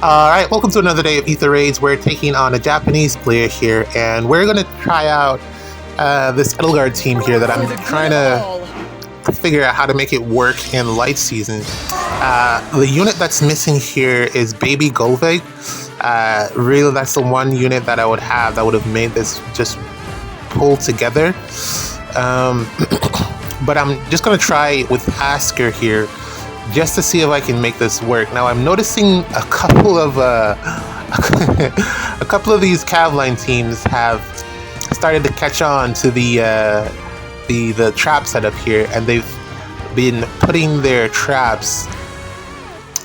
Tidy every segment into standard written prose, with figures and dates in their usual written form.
Alright, welcome to another day of Ether Raids. We're taking on a Japanese player here, and we're going to try out this Edelgard team here that I'm trying to figure out how to make it work in light season. The unit that's missing here is Baby Golveg. Really, that's the one unit that I would have that would have made this just pull together. But I'm just going to try with Asker here, just to see if I can make this work. Now I'm noticing a couple of these Cavline teams have started to catch on to the trap setup here, and they've been putting their traps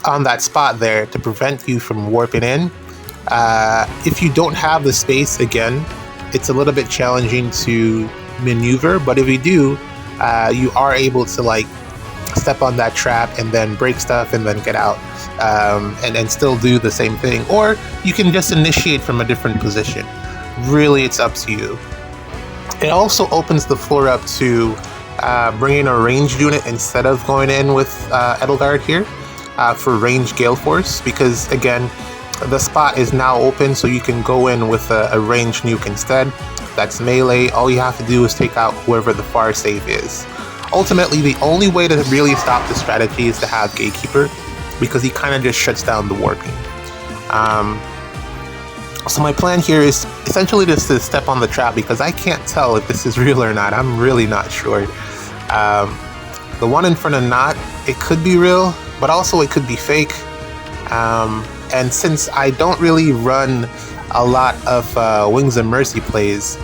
on that spot there to prevent you from warping in. If you don't have the space, again, it's a little bit challenging to maneuver, but if you do, you are able to like step on that trap and then break stuff and then get out, and still do the same thing, or you can just initiate from a different position. Really, it's up to you. It also opens the floor up to bringing a ranged unit instead of going in with Edelgard here for ranged Gale Force, because again, the spot is now open, so you can go in with a ranged nuke instead. That's melee. All you have to do is take out whoever the far save is. Ultimately, the only way to really stop the strategy is to have Gatekeeper, because he kind of just shuts down the warping. So my plan here is essentially just to step on the trap, because I can't tell if this is real or not. I'm really not sure. The one in front of Not, it could be real, but also it could be fake. And since I don't really run a lot of Wings of Mercy plays,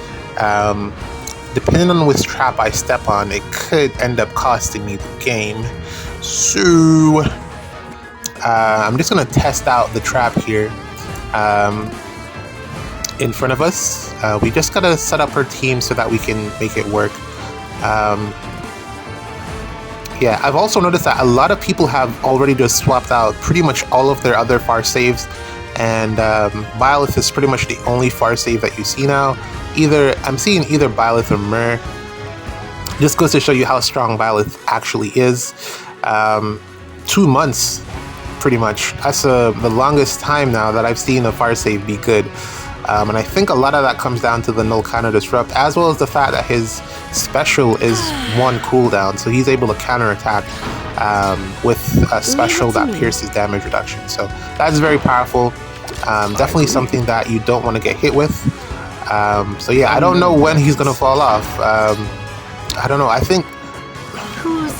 depending on which trap I step on, it could end up costing me the game. So I'm just going to test out the trap here in front of us. We just got to set up our team so that we can make it work. Yeah, I've also noticed that a lot of people have already just swapped out pretty much all of their other far saves, and Byleth is pretty much the only far save that you see now. I'm seeing either Byleth or Myr. Just goes to show you how strong Byleth actually is. 2 months, pretty much. That's the longest time now that I've seen a far save be good. And I think a lot of that comes down to the null counter disrupt, as well as the fact that his special is 1 cooldown, so he's able to counterattack with a special that pierces damage reduction. So that's very powerful. Definitely something that you don't want to get hit with. So yeah, I don't know when he's gonna fall off. I don't know. I think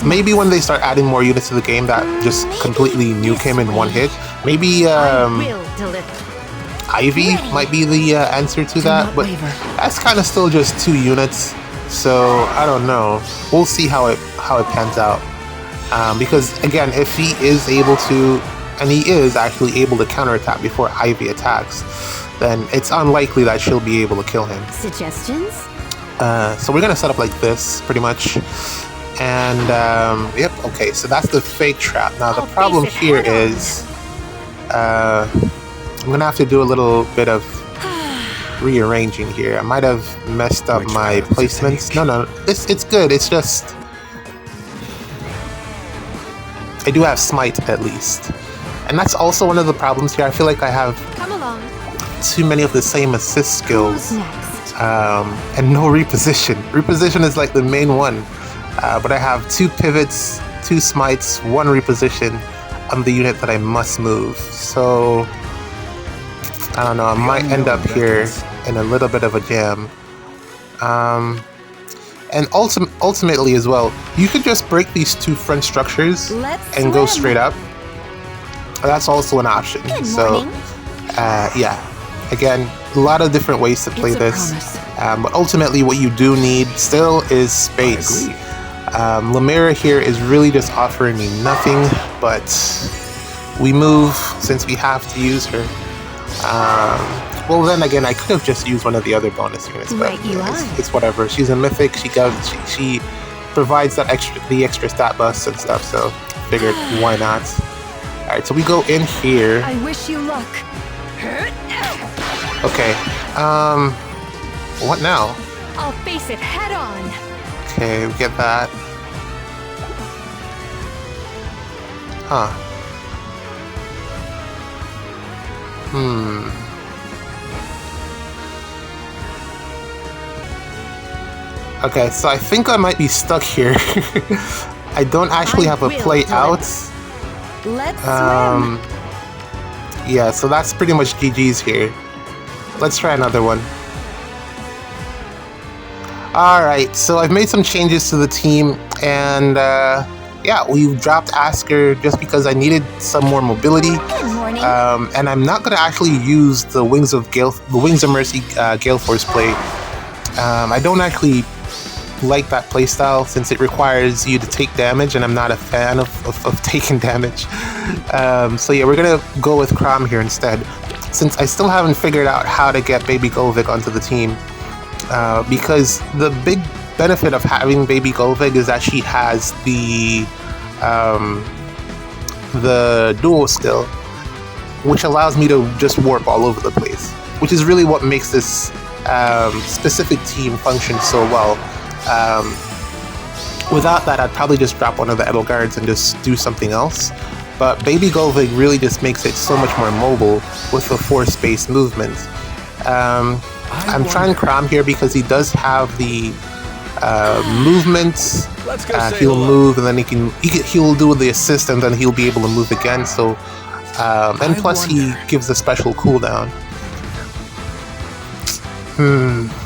maybe when they start adding more units to the game that just completely nuke him in one hit. Maybe Ivy might be the answer to that, but that's kind of still just 2 units. So I don't know. We'll see how it pans out. Because again, if he is able to, and he is actually able to counterattack before Ivy attacks, then it's unlikely that she'll be able to kill him. Suggestions? So we're gonna set up like this, pretty much. And yep, okay, so that's the fake trap. Now the problem here is I'm gonna have to do a little bit of rearranging here. I might have messed up my placements. No, it's good. It's just I do have smite at least, and that's also one of the problems here. I feel like I have too many of the same assist skills, and no reposition. Reposition is like the main one, but I have 2 pivots, 2 smites, 1 reposition on the unit that I must move. So I don't know, I might end up here in a little bit of a jam. And ultimately as well, you could just break these 2 front structures and go straight up. That's also an option. So yeah, again, a lot of different ways to play this. But ultimately what you do need still is space. Lemira here is really just offering me nothing, but we move since we have to use her. Well, then again, I could have just used one of the other bonus units, but it's whatever. She's a mythic. She provides that the extra stat buffs and stuff. So figured, why not? All right, so we go in here. I wish you luck. Okay. What now? I'll face it head on. Okay, we get that. Huh. Okay, so I think I might be stuck here. I don't actually have a play out. Let's swim. Yeah, so that's pretty much GG's here. Let's try another one. Alright, so I've made some changes to the team, and yeah, we dropped Asker just because I needed some more mobility. Good morning. And I'm not going to actually use the Wings of Mercy Gale Force play. I don't actually like that playstyle since it requires you to take damage, and I'm not a fan of taking damage. So yeah, we're gonna go with Crom here instead, since I still haven't figured out how to get Baby Golvik onto the team. Because the big benefit of having Baby Golvik is that she has the dual skill, which allows me to just warp all over the place, which is really what makes this specific team function so well. Without that, I'd probably just drop one of the Edelgards and just do something else. But Baby Golvik really just makes it so much more mobile with the force-based movement. I'm trying Crom here because he does have the movement. He'll move, and then he'll do the assist, and then he'll be able to move again. So, and plus he gives a special cooldown.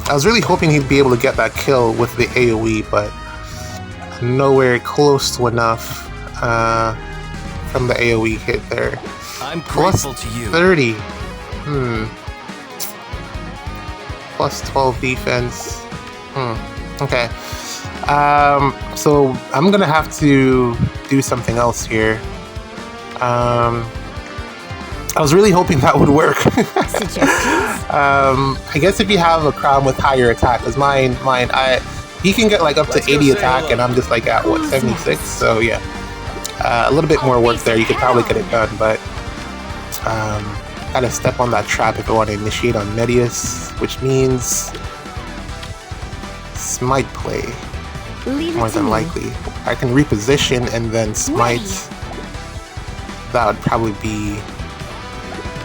I was really hoping he'd be able to get that kill with the AoE, but nowhere close to enough from the AoE hit there. I'm grateful to you. 30. Plus 12 defense. Okay. So I'm gonna have to do something else here. I was really hoping that would work. I guess if you have a Crom with higher attack, because he can get like up to 80 attack, and I'm just like at what, 76? So yeah, a little bit more work there. You could probably get it done, but gotta step on that trap if I want to initiate on Medius, which means Smite play, more than likely. I can reposition and then Smite. That would probably be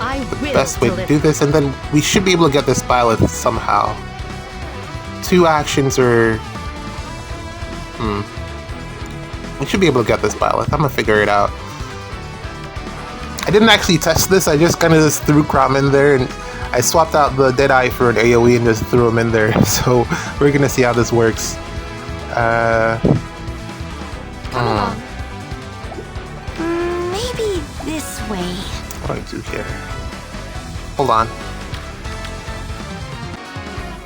the best way to do this, and then we should be able to get this Byleth somehow. 2 actions or... we should be able to get this Byleth. I'm gonna figure it out. I didn't actually test this, I just kind of just threw Crom in there, and I swapped out the Deadeye for an AoE and just threw him in there. So we're gonna see how this works. Maybe this way. What do I do here? Hold on.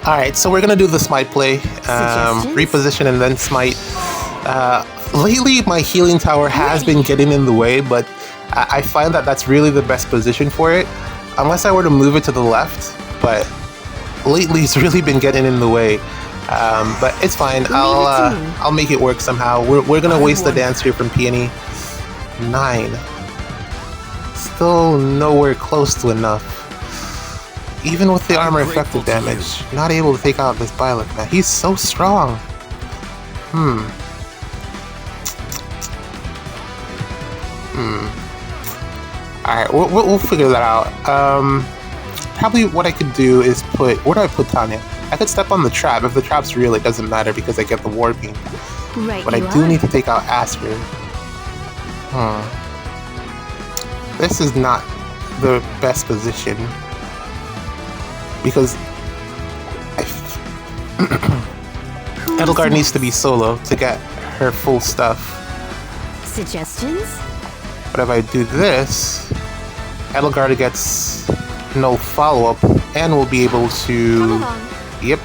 Alright, so we're gonna do the Smite play. Reposition and then Smite. Lately, my healing tower has been getting in the way, but I find that that's really the best position for it. Unless I were to move it to the left, but lately it's really been getting in the way. But it's fine. I'll make it work somehow. We're gonna waste the dance here from Peony. 9. Still nowhere close to enough. Even with the armor effective damage, not able to take out this Byleth, man. He's so strong. Alright, we'll figure that out. Probably what I could do is put... Where do I put Tanya? I could step on the trap. If the trap's real, it doesn't matter because I get the warping. Right, but I do need to take out Asker. This is not the best position. Because... Edelgard needs to be solo to get her full stuff. Suggestions? But if I do this, Edelgard gets no follow-up, and will be able to... Yep.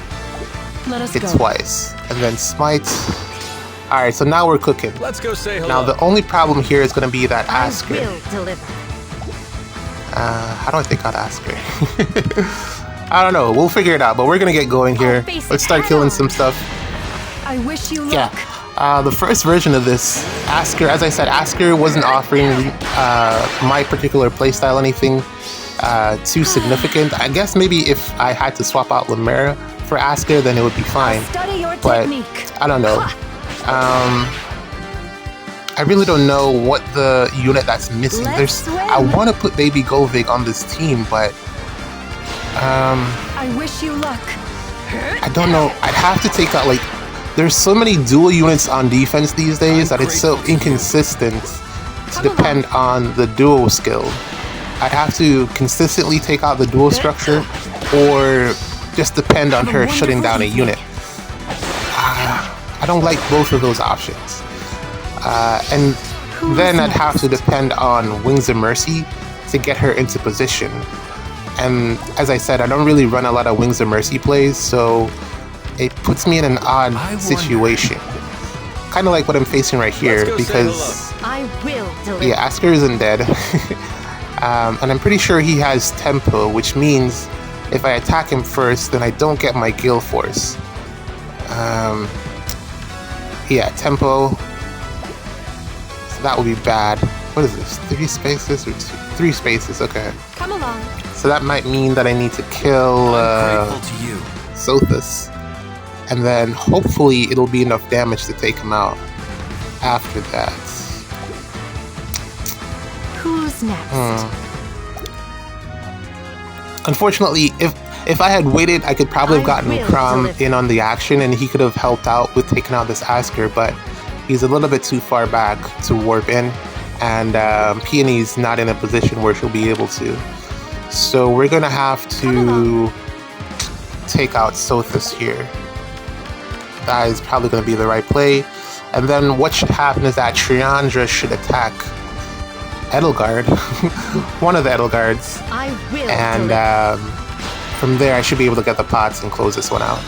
Hit twice. And then Smite. Alright, so now we're cooking. Let's go say hello. Now the only problem here is going to be that Asker. I will deliver. How do I take out Asker? I don't know. We'll figure it out, but we're going to get going here. Let's start killing some stuff. I wish you luck. Yeah. The first version of this, Asker, as I said, Asker wasn't offering my particular playstyle anything too significant. I guess maybe if I had to swap out Lemera for Asker, then it would be fine. Study your but technique. I don't know. I really don't know what the unit that's missing. Let's swim. I want to put Baby Golvig on this team, but I wish you luck. I don't know. I'd have to take out, like, there's so many dual units on defense these days that it's so inconsistent to depend on the dual skill. I'd have to consistently take out the dual structure or just depend on her shutting down a unit. I don't like both of those options. And then I'd have to depend on Wings of Mercy to get her into position. And as I said, I don't really run a lot of Wings of Mercy plays, so it puts me in an odd situation. Kind of like what I'm facing right here, because I will deliver. yeah, Asker isn't dead. And I'm pretty sure he has tempo, which means if I attack him first, then I don't get my Gale Force. Yeah, tempo. So that would be bad. What is this? 3 spaces or 3 spaces? Okay. Come along. So that might mean that I need to kill Grateful to you. Sothis. And then hopefully it'll be enough damage to take him out after that. Who's next? Unfortunately, if I had waited, I could probably have gotten will Crom deliver. in on the action and he could have helped out with taking out this Asker, but he's a little bit too far back to warp in, and Peony's not in a position where she'll be able to. So we're gonna have to take out Sothis here. That is probably gonna be the right play. And then what should happen is that Triandra should attack Edelgard, one of the Edelgards, I will and deliver. from there I should be able to get the pots and close this one out.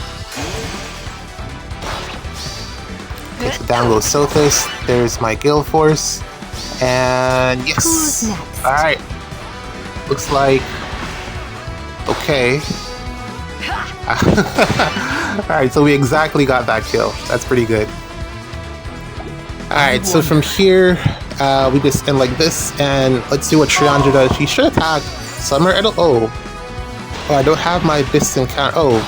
Okay, so down goes Sothis. There's my Gale Force, and yes. Who's next? All right. Looks like okay. All right, so we exactly got that kill. That's pretty good. All right, so from here we just end like this, and let's see what Triandra does. She should attack Summer Edel. Oh, I don't have my distant count. Oh,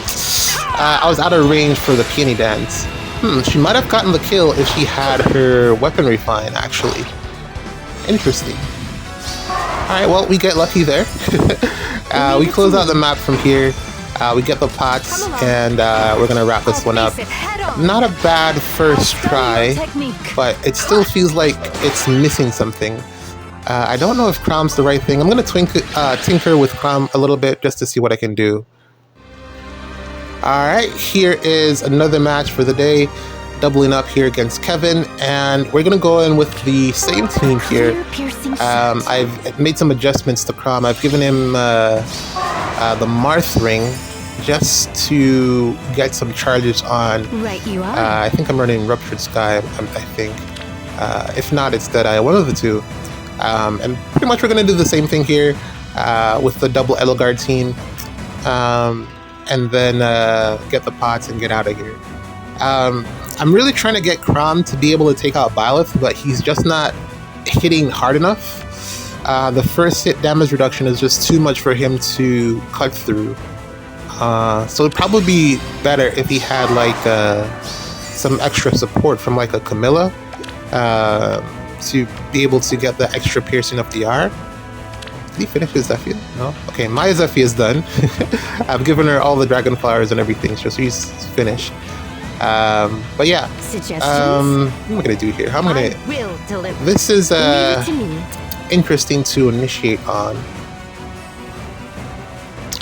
I was out of range for the Peony Dance. She might have gotten the kill if she had her weapon refine, actually. Interesting. Alright, well, we get lucky there. We close out the map from here. We get the pots, and we're going to wrap this one up. Not a bad first try, but it still feels like it's missing something. I don't know if Crom's the right thing. I'm going to tinker with Crom a little bit just to see what I can do. Alright, here is another match for the day. Doubling up here against Kevin, and we're going to go in with the same team here. I've made some adjustments to Crom. I've given him the Marth Ring just to get some charges on. Right, you are. I think I'm running Ruptured Sky, I think. If not, it's Deadeye, one of the two. And pretty much we're going to do the same thing here with the double Edelgard team. And then get the pots and get out of here. I'm really trying to get Crom to be able to take out Byleth, but he's just not hitting hard enough. The first hit damage reduction is just too much for him to cut through. So it'd probably be better if he had like some extra support from like a Camilla to be able to get the extra piercing of the R. Did he finish his Zephyr? No? Okay, my Zephyr is done. I've given her all the dragon flowers and everything, so she's finished. But yeah, Suggestions? what am I gonna do here? How am I I gonna? will deliver. This is Leave it to me. interesting to initiate on.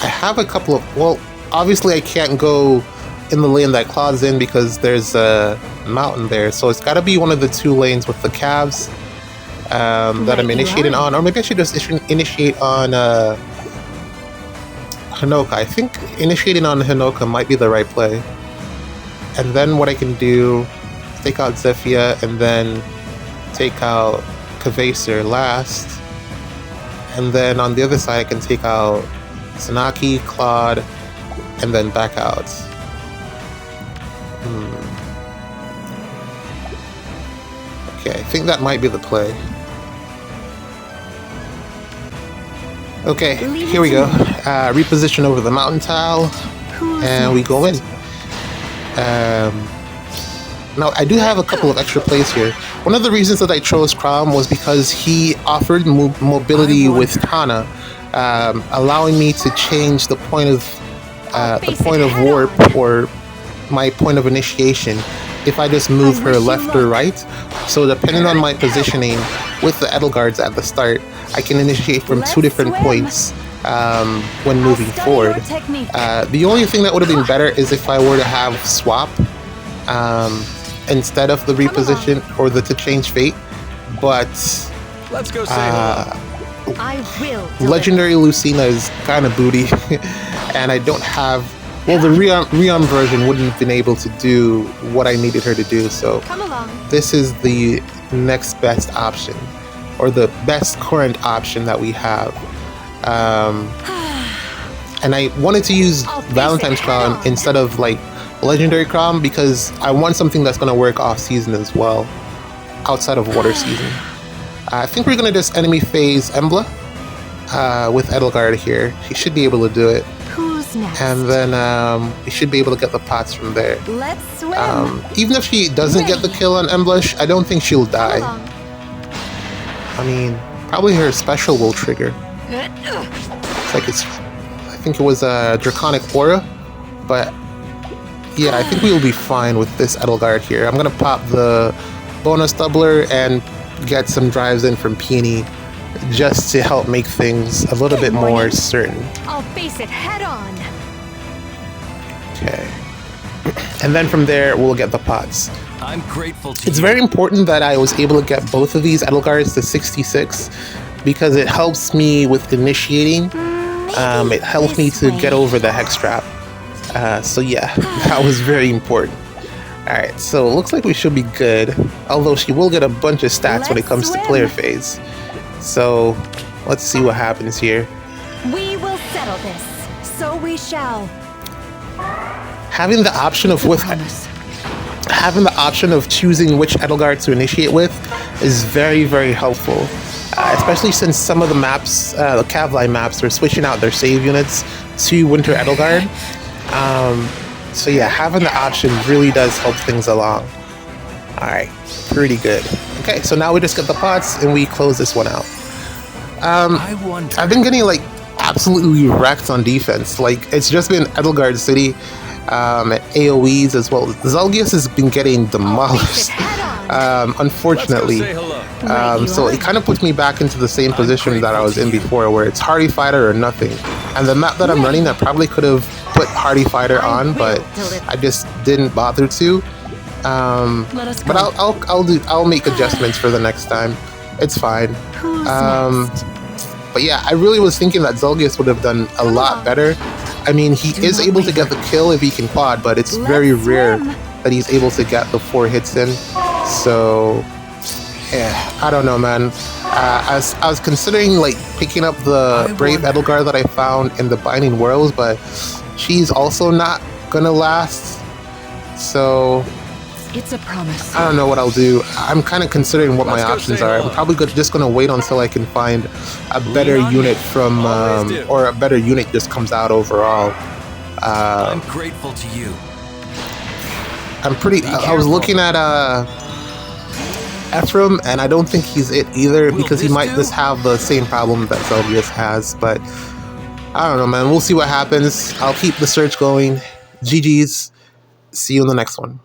I have a couple of, well, obviously I can't go in the lane that Claude's in because there's a mountain there, so it's got to be one of the 2 lanes with the calves that I'm initiating on, or maybe I should just initiate on Hinoka. I think initiating on Hinoka might be the right play. And then what I can do is take out Zephyr and then take out Kvaser last. And then on the other side I can take out Sanaki, Claude, and then back out. Okay, I think that might be the play. Okay, here we go. Reposition over the mountain tile, and we go in. Now, I do have a couple of extra plays here. One of the reasons that I chose Crom was because he offered mobility with Tana, allowing me to change the point of warp or my point of initiation if I just move her left or right. So depending on my positioning with the Edelgards at the start, I can initiate from two different points when moving forward. The only thing that would have been better is if I were to have swap instead of the reposition or the to change fate, but Let's go say hello. I will. Legendary Lucina is kind of booty, and I don't have. Well, the Rion version wouldn't have been able to do what I needed her to do, so Come along. this is the next best option, or the best current option that we have. And I wanted to use Valentine's Crown instead of like Legendary Crown because I want something that's going to work off season as well, outside of water season. I think we're going to just enemy phase Embla with Edelgard here. She should be able to do it. Who's next? And then we should be able to get the pots from there. Let's swim. Even if she doesn't get the kill on Emblush, I don't think she'll die. Come along. I mean, probably her special will trigger. It's like I think it was a Draconic Aura, but yeah, I think we will be fine with this Edelgard here. I'm gonna pop the bonus doubler and get some drives in from Peony just to help make things a little bit more certain. I'll face it head on. Okay. And then from there, we'll get the pots. I'm grateful to It's you. very important that I was able to get both of these Edelgards to 66 because it helps me with initiating. It helped me to get over the Hex Trap. So yeah, that was very important. Alright, so it looks like we should be good. Although she will get a bunch of stats when it comes to player phase. So let's see what happens here. We will settle this. So we shall. Having the option of choosing which Edelgard to initiate with is very, very helpful. Especially since some of the maps, the Kavli maps, are switching out their save units to Winter Edelgard. So yeah, having the option really does help things along. Alright, pretty good. Okay, so now we just get the pots and we close this one out. I wonder. I've been getting like absolutely wrecked on defense. Like it's just been Edelgard City, AoEs as well. Zelgius has been getting demolished. Unfortunately. Let's go say hello. So it kind of puts me back into the same position that I was in before, where it's Hardy Fighter or nothing. And the map that I'm running, I probably could have put Hardy Fighter on, but I just didn't bother to. But I'll make adjustments for the next time. It's fine. Who's next? But yeah, I really was thinking that Zelgius would have done a lot better. I mean, he is able to get the kill if he can quad, but it's very rare that he's able to get the 4 hits in. So, yeah, I don't know, man. I was considering like picking up the Brave Edelgard that I found in the Binding Worlds, but she's also not gonna last. So It's a promise. I don't know what I'll do. I'm kind of considering what my Let's go options say are. hello. I'm probably just gonna wait until I can find a better on unit me. from, Always do. or a better unit just comes out overall. I'm grateful to you. I'm pretty. I was looking at Ephraim, and I don't think he's it either because he this might do? just have the same problem that Zelgius has. But I don't know, man. We'll see what happens. I'll keep the search going. GG's. See you in the next one.